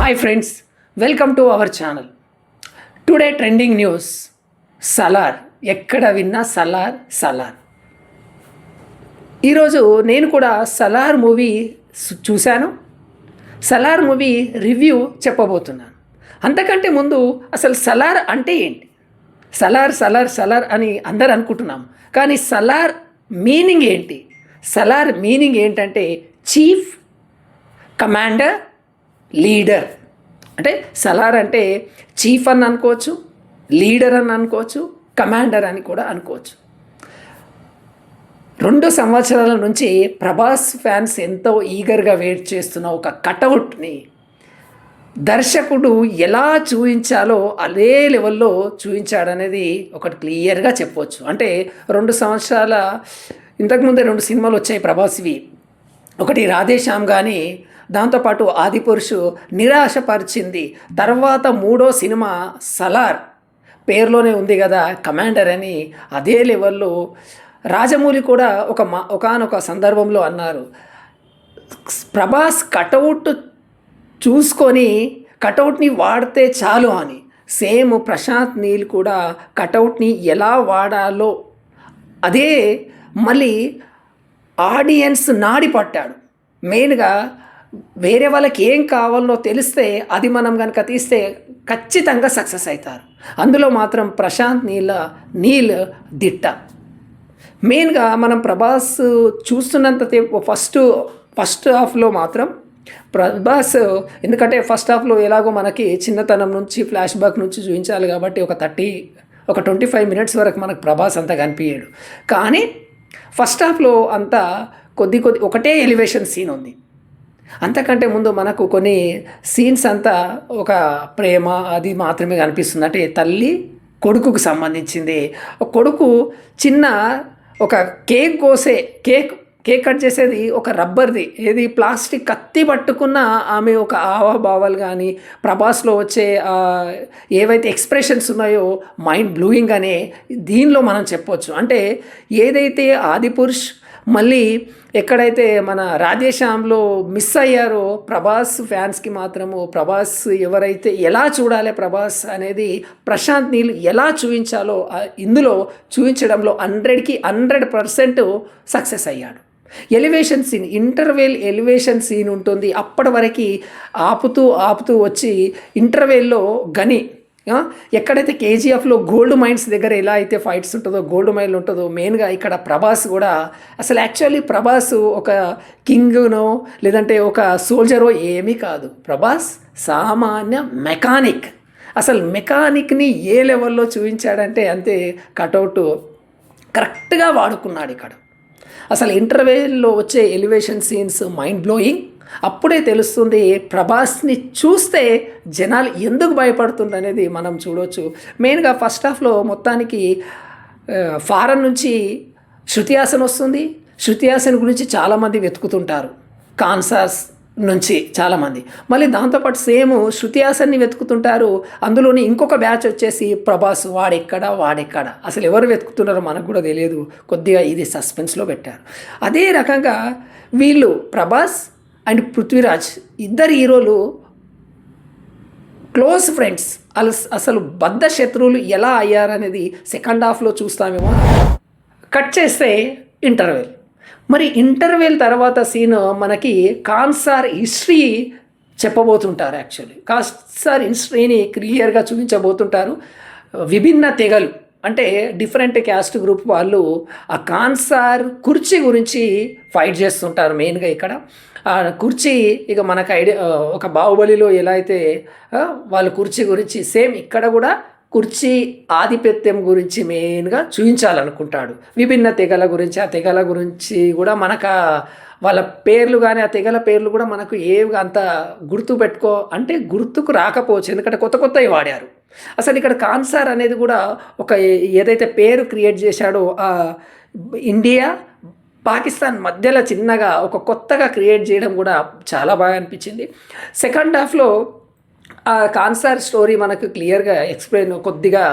Hi friends, welcome to our channel. Today trending news, Salaar. ఎక్కడ విన్నా సలార్. ఈరోజు నేను కూడా సలార్ మూవీ చూశాను. సలార్ మూవీ రివ్యూ చెప్పబోతున్నాను. అంతకంటే ముందు అసలు సలార్ అంటే ఏంటి? సలార్ అని అందరు అనుకుంటున్నాము. కానీ సలార్ మీనింగ్ ఏంటి? సలార్ మీనింగ్ ఏంటంటే చీఫ్, కమాండర్, లీడర్. అంటే సలార్ అంటే చీఫ్ అని అనుకోవచ్చు, లీడర్ అని అనుకోవచ్చు, కమాండర్ అని కూడా అనుకోవచ్చు. 2 సంవత్సరాల నుంచి ప్రభాస్ ఫ్యాన్స్ ఎంతో ఈగర్గా వెయిట్ చేస్తున్న ఒక కటౌట్ని దర్శకుడు ఎలా చూపించాలో అదే లెవెల్లో చూపించాడనేది ఒకటి క్లియర్గా చెప్పవచ్చు. అంటే 2 సంవత్సరాల ఇంతకుముందే 2 సినిమాలు వచ్చాయి ప్రభాస్వి. ఒకటి రాధేశ్యామ్ కానీ, దాంతోపాటు ఆదిపురుషు నిరాశపరిచింది. తర్వాత 3వ సినిమా సలార్, పేరులోనే ఉంది కదా కమాండర్ అని. అదే లెవెల్లో రాజమౌళి కూడా ఒకానొక సందర్భంలో అన్నారు, ప్రభాస్ కటౌట్ చూసుకొని కటౌట్ని వాడితే చాలు అని. సేమ్ ప్రశాంత్ నీల్ కూడా కటౌట్ని ఎలా వాడాలో అదే మళ్ళీ ఆడియన్స్ నాడి పట్టాడు. మెయిన్గా వేరే వాళ్ళకి ఏం కావాలో తెలిస్తే అది మనం కనుక తీస్తే ఖచ్చితంగా సక్సెస్ అవుతారు. అందులో మాత్రం ప్రశాంత్ నీల్ దిట్ట. మెయిన్గా మనం ప్రభాస్ చూస్తున్నంత ఫస్ట్ హాఫ్లో మాత్రం ప్రభాస్, ఎందుకంటే ఫస్ట్ హాఫ్లో ఎలాగో మనకి చిన్నతనం నుంచి ఫ్లాష్ బ్యాక్ నుంచి చూపించాలి కాబట్టి ఒక 25 మినిట్స్ వరకు మనకు ప్రభాస్ అంతా కనిపించాడు. కానీ ఫస్ట్ హాఫ్లో అంతా కొద్ది ఒకటే ఎలివేషన్ సీన్ ఉంది. అంతకంటే ముందు మనకు కొన్ని సీన్స్ అంతా ఒక ప్రేమ అది మాత్రమే కనిపిస్తుంది. అంటే తల్లి కొడుకుకు సంబంధించింది. కొడుకు చిన్న ఒక కేక్ కట్ చేసేది ఒక రబ్బర్ది, ఏది ప్లాస్టిక్ కత్తి పట్టుకున్న ఆమె ఒక హావభావాలు కానీ ప్రభాస్లో వచ్చే ఏవైతే ఎక్స్ప్రెషన్స్ ఉన్నాయో మైండ్ బ్లూయింగ్ అనే దీనిలో మనం చెప్పవచ్చు. అంటే ఏదైతే ఆదిపురుష్ మళ్ళీ ఎక్కడైతే మన రాధేశ్యామ్లో మిస్ అయ్యారో ప్రభాస్ ఫ్యాన్స్కి మాత్రము ప్రభాస్ ఎవరైతే ఎలా చూడాలి ప్రభాస్ అనేది ప్రశాంత్ నీల్ ఎలా చూపించాలో ఇందులో చూపించడంలో 100కి 100% సక్సెస్ అయ్యాడు. ఎలివేషన్ సీన్, ఎలివేషన్ సీన్ ఉంటుంది. అప్పటి వరకు ఆపుతూ వచ్చి ఇంటర్వెల్లో గని ఎక్కడైతే కేజీఎఫ్లో గోల్డ్ మైన్స్ దగ్గర ఎలా అయితే ఫైట్స్ ఉంటుందో, గోల్డ్ మైన్లు ఉంటుందో, మెయిన్గా ఇక్కడ ప్రభాస్ కూడా అసలు యాక్చువల్లీ ప్రభాస్ ఒక కింగ్నో లేదంటే ఒక సోల్జరో ఏమీ కాదు. ప్రభాస్ సామాన్య మెకానిక్. అసలు మెకానిక్ని ఏ లెవెల్లో చూపించాడంటే అంతే, కటౌట్ కరెక్ట్గా వాడుకున్నాడు ఇక్కడ. అసలు ఇంటర్వెల్లో వచ్చే ఎలివేషన్ సీన్స్ మైండ్ బ్లోయింగ్. అప్పుడే తెలుస్తుంది ప్రభాస్ని చూస్తే జనాలు ఎందుకు భయపడుతుంది అనేది మనం చూడవచ్చు. మెయిన్గా ఫస్ట్ హాఫ్లో మొత్తానికి ఫారెన్ నుంచి శృతి హాసన్ వస్తుంది. శృతి హాసన్ గురించి చాలామంది వెతుకుతుంటారు, కాన్సాస్ నుంచి చాలామంది. మళ్ళీ దాంతోపాటు సేమ్ శృతి హాసన్ని వెతుకుతుంటారు. అందులోని ఇంకొక బ్యాచ్ వచ్చేసి ప్రభాస్, వాడెక్కడ అసలు ఎవరు వెతుకుతున్నారో మనకు కూడా తెలియదు. కొద్దిగా ఇది సస్పెన్స్లో పెట్టారు. అదే రకంగా వీళ్ళు ప్రభాస్ అండ్ పృథ్వీరాజ్ ఇద్దరు హీరోలు క్లోజ్ ఫ్రెండ్స్. అసలు బద్ధ శత్రువులు ఎలా అయ్యారనేది సెకండ్ హాఫ్లో చూస్తామేమో. కట్ చేస్తే ఇంటర్వెల్. మరి ఇంటర్వెల్ తర్వాత సీన్ మనకి కాన్సార్ హిస్టరీ చెప్పబోతుంటారు. యాక్చువల్లీ కాన్సార్ హిస్టరీని క్లియర్గా చూపించబోతుంటారు. విభిన్న తెగలు అంటే డిఫరెంట్ క్యాస్ట్ గ్రూప్ వాళ్ళు ఆ కాన్సార్ కుర్చీ గురించి ఫైట్ చేస్తుంటారు. మెయిన్గా ఇక్కడ ఆ కుర్చీ ఇక మనకు ఐడియా, ఒక బాహుబలిలో ఎలా అయితే వాళ్ళ కుర్చీ గురించి సేమ్ ఇక్కడ కూడా కుర్చీ ఆధిపత్యం గురించి మెయిన్గా చూపించాలనుకుంటాడు. విభిన్న తెగల గురించి, ఆ తెగల గురించి కూడా మనకు వాళ్ళ పేర్లు కానీ ఆ తెగల పేర్లు కూడా మనకు ఏవి అంత గుర్తుకు రాకపోవచ్చు, ఎందుకంటే కొత్తవి వాడారు. అసలు ఇక్కడ కాన్సార్ అనేది కూడా ఒక ఏదైతే పేరు క్రియేట్ చేశాడో ఇండియా పాకిస్తాన్ మధ్యలో చిన్నగా ఒక కొత్తగా క్రియేట్ చేయడం కూడా చాలా బాగా అనిపించింది. సెకండ్ హాఫ్లో ఆ కాన్సార్ స్టోరీ మనకు క్లియర్గా కొద్దిగా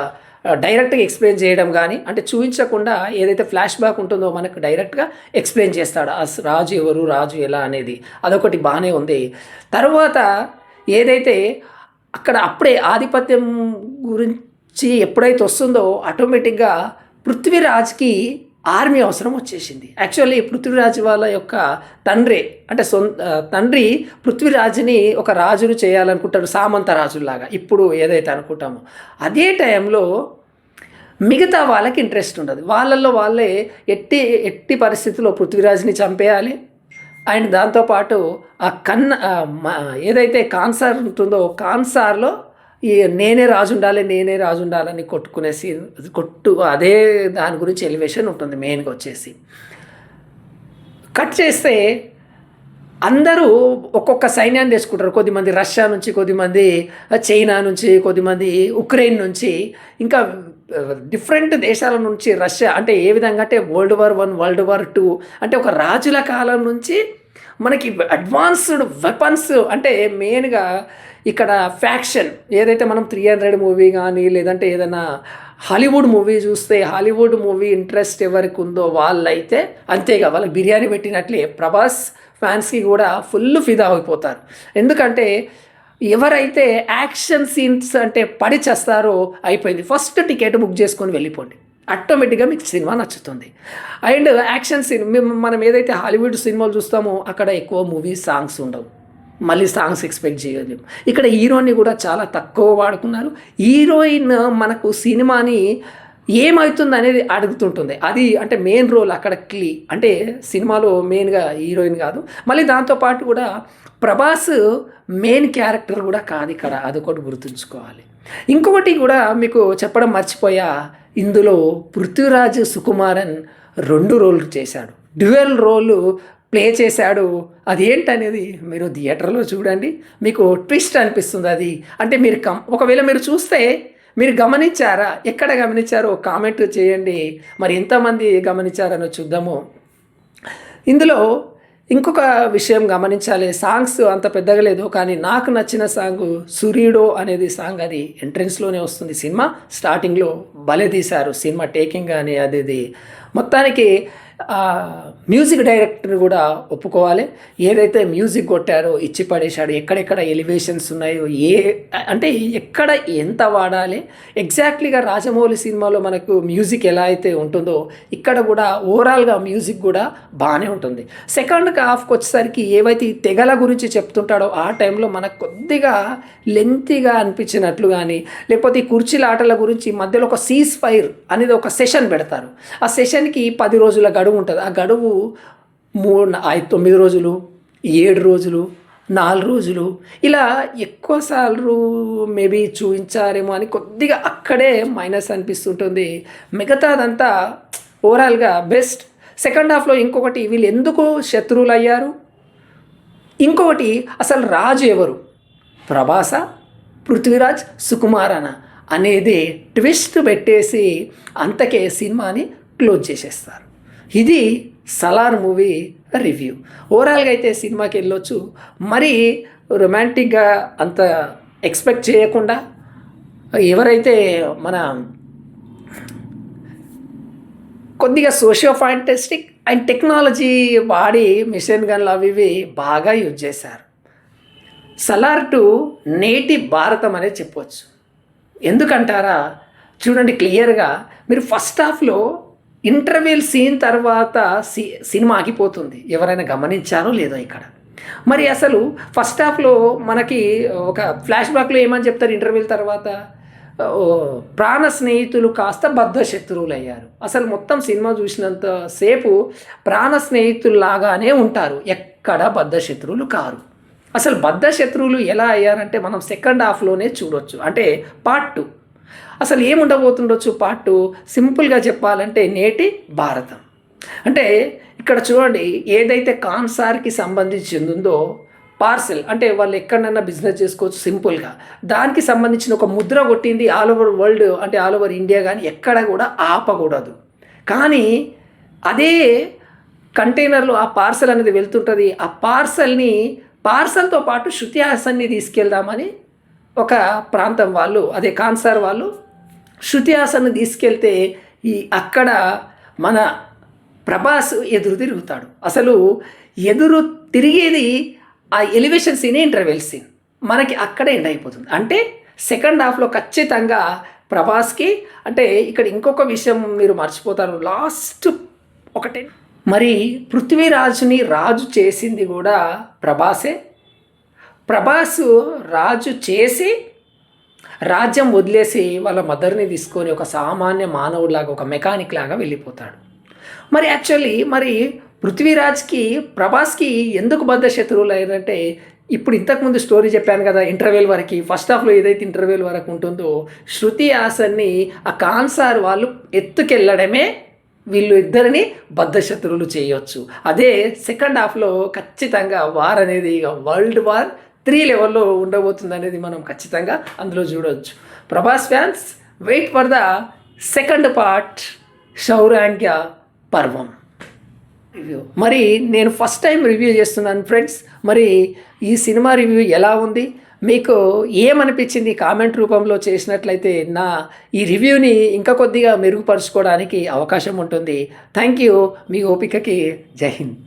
డైరెక్ట్గా ఎక్స్ప్లెయిన్ చేయడం కానీ, అంటే చూపించకుండా ఏదైతే ఫ్లాష్ బ్యాక్ ఉంటుందో మనకు డైరెక్ట్గా ఎక్స్ప్లెయిన్ చేస్తాడు. ఆ రాజు ఎవరు, రాజు ఎలా అనేది, అదొకటి బాగానే ఉంది. తర్వాత ఏదైతే అక్కడ అప్పుడే ఆధిపత్యం గురించి ఎప్పుడైతే వస్తుందో ఆటోమేటిక్గా పృథ్వీరాజ్కి ఆర్మీ అవసరం వచ్చేసింది. యాక్చువల్లీ పృథ్వీరాజ్ వాళ్ళ యొక్క తండ్రి అంటే తండ్రి పృథ్వీరాజ్ని ఒక రాజును చేయాలనుకుంటాడు, సామంత రాజులాగా ఇప్పుడు ఏదైతే అనుకుంటామో. అదే టైంలో మిగతా వాళ్ళకి ఇంట్రెస్ట్ ఉండదు, వాళ్ళల్లో వాళ్ళే ఎట్టి పరిస్థితుల్లో పృథ్వీరాజ్ని చంపేయాలి. అండ్ దాంతోపాటు ఆ ఏదైతే కాన్సార్ ఉంటుందో కాన్సార్లో ఈ నేనే రాజు ఉండాలని కొట్టుకునేసి అదే దాని గురించి ఎలివేషన్ ఉంటుంది మెయిన్గా వచ్చేసి. కట్ చేస్తే అందరూ ఒక్కొక్క సైన్యాన్ని తెచ్చుకుంటారు. కొద్దిమంది రష్యా నుంచి, కొద్దిమంది చైనా నుంచి, కొద్దిమంది ఉక్రెయిన్ నుంచి, ఇంకా డిఫరెంట్ దేశాల నుంచి. రష్యా అంటే ఏ విధంగా అంటే World War I, World War II అంటే ఒక రాజుల కాలం నుంచి మనకి అడ్వాన్స్డ్ వెపన్స్. అంటే మెయిన్గా ఇక్కడ ఫ్యాక్షన్ ఏదైతే మనం 300 మూవీ కానీ లేదంటే ఏదైనా హాలీవుడ్ మూవీ చూస్తే హాలీవుడ్ మూవీ ఇంట్రెస్ట్ ఎవరికి ఉందో వాళ్ళైతే అంతేగా వాళ్ళకి బిర్యానీ పెట్టినట్లే ప్రభాస్ ఫ్యాన్స్కి కూడా ఫుల్ ఫిదా అయిపోతారు. ఎందుకంటే ఎవరైతే యాక్షన్ సీన్స్ అంటే పడి చేస్తారో అయిపోయింది, ఫస్ట్ టికెట్ బుక్ చేసుకొని వెళ్ళిపోండి, ఆటోమేటిక్గా మీకు సినిమా నచ్చుతుంది. అండ్ యాక్షన్ సీన్ మనం ఏదైతే హాలీవుడ్ సినిమాలు చూస్తామో అక్కడ ఎక్కువ మూవీ సాంగ్స్ ఉండవు, మళ్ళీ సాంగ్స్ ఎక్స్పెక్ట్ చేయలేము. ఇక్కడ హీరోయిన్ని కూడా చాలా తక్కువ వాడుకున్నారు. హీరోయిన్ మనకు సినిమాని ఏమవుతుంది అనేది అడుగుతుంటుంది, అది అంటే మెయిన్ రోల్ అక్కడ అంటే సినిమాలో మెయిన్గా హీరోయిన్ కాదు. మళ్ళీ దాంతోపాటు కూడా ప్రభాస్ మెయిన్ క్యారెక్టర్ కూడా కాదు ఇక్కడ, అదొకటి గుర్తుంచుకోవాలి. ఇంకొకటి కూడా మీకు చెప్పడం మర్చిపోయా, ఇందులో పృథ్వీరాజ్ సుకుమారన్ 2 రోల్ చేశాడు, డ్యూయల్ రోలు ప్లే చేశాడు. అది ఏంటనేది మీరు థియేటర్లో చూడండి, మీకు ట్విస్ట్ అనిపిస్తుంది. అది అంటే మీరు ఒకవేళ మీరు చూస్తే మీరు గమనించారా, ఎక్కడ గమనించారో కామెంట్ చేయండి. మరి ఎంతమంది గమనించారనో చూద్దాము. ఇందులో ఇంకొక విషయం గమనించాలి, సాంగ్స్ అంత పెద్దగా లేదు, కానీ నాకు నచ్చిన సాంగ్ సూర్యుడో అనేది సాంగ్. అది ఎంట్రెన్స్లోనే వస్తుంది, సినిమా స్టార్టింగ్లో భలే తీశారు. సినిమా టేకింగ్ కానీ అది మొత్తానికి మ్యూజిక్ డైరెక్టర్ కూడా ఒప్పుకోవాలి. ఏదైతే మ్యూజిక్ కొట్టారో ఇచ్చి పడేశాడు, ఎక్కడెక్కడ ఎలివేషన్స్ ఉన్నాయో అంటే ఎక్కడ ఎంత వాడాలి ఎగ్జాక్ట్లీగా. రాజమౌళి సినిమాలో మనకు మ్యూజిక్ ఎలా అయితే ఉంటుందో ఇక్కడ కూడా ఓవరాల్గా మ్యూజిక్ కూడా బాగానే ఉంటుంది. సెకండ్ హాఫ్కి వచ్చేసరికి ఏవైతే ఈ తెగల గురించి చెప్తుంటాడో ఆ టైంలో మనకు కొద్దిగా లెంతీగా అనిపించినట్లు కానీ, లేకపోతే ఈ కుర్చీల ఆటల గురించి మధ్యలో ఒక సీజ్ ఫైర్ అనేది ఒక సెషన్ పెడతారు. ఆ సెషన్కి 10 రోజుల గడువు ఉంటుంది. ఆ గడువు 9 రోజులు, 7 రోజులు, 4 రోజులు ఇలా ఎక్కువసార్లు మేబీ చూపించారేమో అని కొద్దిగా అక్కడే మైనస్ అనిపిస్తుంటుంది. మిగతాదంతా ఓవరాల్గా బెస్ట్. సెకండ్ హాఫ్లో ఇంకొకటి, వీళ్ళు ఎందుకు శత్రువులు అయ్యారు, ఇంకొకటి అసలు రాజు ఎవరు, ప్రభాస, పృథ్వీరాజ్, సుకుమారన అనేది ట్విస్ట్ పెట్టేసి అంతకే సినిమాని క్లోజ్ చేసేస్తారు. ఇది సలార్ మూవీ రివ్యూ. ఓవరాల్గా అయితే సినిమాకి వెళ్ళొచ్చు. మరి రొమాంటిక్గా అంత ఎక్స్పెక్ట్ చేయకుండా, ఎవరైతే మన కొద్దిగా సోషియో ఫాంటాస్టిక్ అండ్ టెక్నాలజీ వాడి మిషన్ గన్లు అవి ఇవి బాగా యూజ్ చేశారు. సలార్ 2 నేటి భారతం అనేది చెప్పవచ్చు. ఎందుకంటారా, చూడండి క్లియర్గా మీరు ఫస్ట్ హాఫ్లో ఇంటర్వెల్ సీన్ తర్వాత సినిమా ఆగిపోతుంది. ఎవరైనా గమనించారో లేదో ఇక్కడ. మరి అసలు ఫస్ట్ హాఫ్లో మనకి ఒక ఫ్లాష్ బ్యాక్లో ఏమని చెప్తారు, ఇంటర్వెల్ తర్వాత ప్రాణ స్నేహితులు కాస్త బద్ధ శత్రువులు అయ్యారు. అసలు మొత్తం సినిమా చూసినంత సేపు ప్రాణ స్నేహితుల్లాగానే ఉంటారు, ఎక్కడ బద్ధ శత్రువులు కారు. అసలు బద్ధ శత్రువులు ఎలా అయ్యారంటే మనం సెకండ్ హాఫ్లోనే చూడొచ్చు, అంటే పార్ట్ 2. అసలు ఏముండబోతుండొచ్చు పార్ట్ 2? సింపుల్గా చెప్పాలంటే నేటి భారతం. అంటే ఇక్కడ చూడండి, ఏదైతే కాన్సార్కి సంబంధించిందో పార్సెల్, అంటే వాళ్ళు ఎక్కడన్నా బిజినెస్ చేసుకోవచ్చు సింపుల్గా, దానికి సంబంధించిన ఒక ముద్ర కొట్టింది ఆల్ ఓవర్ వరల్డ్, అంటే ఆల్ ఓవర్ ఇండియా, కానీ ఎక్కడ కూడా ఆపకూడదు. కానీ అదే కంటైనర్లో ఆ పార్సెల్ అనేది వెళ్తుంటుంది. ఆ పార్సల్తో పాటు శృతి హాసన్ని తీసుకెళ్దామని ఒక ప్రాంతం వాళ్ళు, అదే కాన్సార్ వాళ్ళు శృతి హాసన్ని తీసుకెళ్తే అక్కడ మన ప్రభాస్ ఎదురు తిరుగుతాడు. అసలు ఎదురు తిరిగేది ఆ ఎలివేషన్ సీనే ఇంటర్వెల్ సీన్. మనకి అక్కడే ఎండ్ అయిపోతుంది. అంటే సెకండ్ హాఫ్లో ఖచ్చితంగా ప్రభాస్కి అంటే ఇక్కడ ఇంకొక విషయం మీరు మర్చిపోతారు. లాస్ట్ ఒకటే మరి పృథ్వీరాజుని రాజు చేసింది కూడా ప్రభాసే. ప్రభాసు రాజు చేసి రాజ్యం వదిలేసి వాళ్ళ మదర్ని తీసుకొని ఒక సామాన్య మానవుడిలాగా ఒక మెకానిక్ లాగా వెళ్ళిపోతాడు. మరి యాక్చువల్లీ మరి పృథ్వీరాజ్కి ప్రభాస్కి ఎందుకు బద్ధ శత్రువులు అయ్యారంటే ఇప్పుడు ఇంతకుముందు స్టోరీ చెప్పాను కదా, ఇంటర్వెల్ వరకు ఫస్ట్ హాఫ్లో ఏదైతే ఇంటర్వెల్ వరకు ఉంటుందో శృతి హాసన్ని ఆ కాన్సార్ వాళ్ళు ఎత్తుకెళ్ళడమే వీళ్ళు ఇద్దరిని బద్ధ శత్రువులు చేయొచ్చు. అదే సెకండ్ హాఫ్లో ఖచ్చితంగా వార్ అనేది ఇక వరల్డ్ వార్ 3 లెవెల్లో ఉండబోతుంది అనేది మనం ఖచ్చితంగా అందులో చూడవచ్చు. Prabhas fans wait for the second part Shauryangya Parvam review. మరి నేను ఫస్ట్ టైం రివ్యూ చేస్తున్నాను ఫ్రెండ్స్. మరి ఈ సినిమా రివ్యూ ఎలా ఉంది, మీకు ఏమనిపించింది కామెంట్ రూపంలో చేసినట్లయితే నా ఈ రివ్యూని ఇంకా కొద్దిగా మెరుగుపరుచుకోవడానికి అవకాశం ఉంటుంది. Thank you. మీ ఓపికకి జై హింద్.